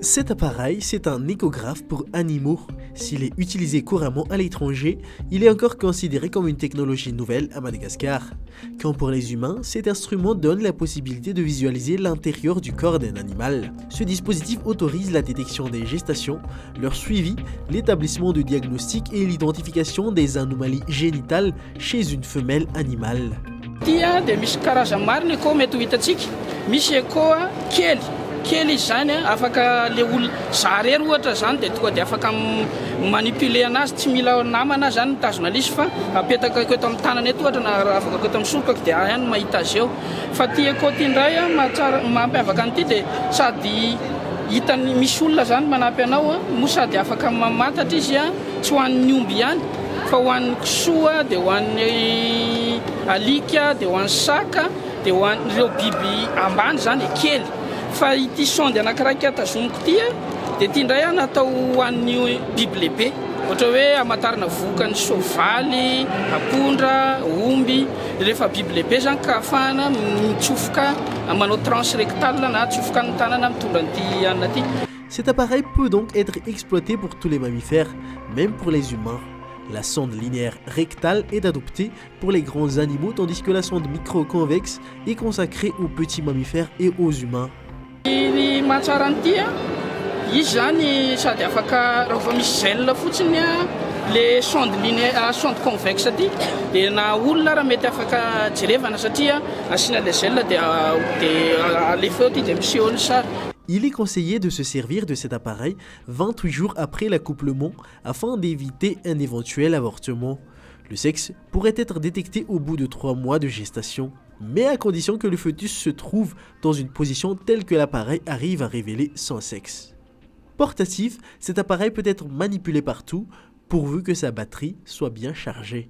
Cet appareil, c'est un échographe pour animaux. S'il est utilisé couramment à l'étranger, il est encore considéré comme une technologie nouvelle à Madagascar. Quand pour les humains, cet instrument donne la possibilité de visualiser l'intérieur du corps d'un animal. Ce dispositif autorise la détection des gestations, leur suivi, l'établissement de diagnostics et l'identification des anomalies génitales chez une femelle animale. Kely izy zany afaka le olo zarery ohatra zany de tonga de afaka manipuler anazy tsy mila namana zany mitazona lizy fa apetaka eto amin'ny tanany eto ohatra na afaka eto amin'ny sorokako de ihany mahita azy eo fa ty écho ty ndray mahatsara mampiavaka an'ity de sady hitany misy olona zany manampy anao mo sady afaka mamantatra izy tsy ho an'ny omby ihany fa ho an'ny kisoa de ho an'ny alika de ho an'ny saka de ho an'ireo biby ambany zany kely. Fa ity sonde anankiray tazomiko ty de ty ndray natao ho an'ny biby lehibe ohatra hoe amatarana vokany soavaly, apondra, omby rehefa biby lehibe zany ka afahana mitsofoka manao tranche rectale na tsofoka ny tanana mitondra an'ity anina ty. Cet appareil peut donc être exploité pour tous les mammifères, même pour les humains. La sonde linéaire rectale est adoptée pour les grands animaux tandis que la sonde micro-convexe est consacrée aux petits mammifères et aux humains. Ny mahatsara an'ity izy zany sady afaka raha misy gel fotsiny le sonde linéaire sonde convexe ty de na olona raha mety afaka jerevana satria asina le gel de alefa eo ty de miseho ny sary. Il est conseillé de se servir de cet appareil 28 jours après l'accouplement afin d'éviter un éventuel avortement. Le sexe pourrait être détecté au bout de 3 mois de gestation, mais à condition que le fœtus se trouve dans une position telle que l'appareil arrive à révéler son sexe. Portatif, cet appareil peut être manipulé partout pourvu que sa batterie soit bien chargée.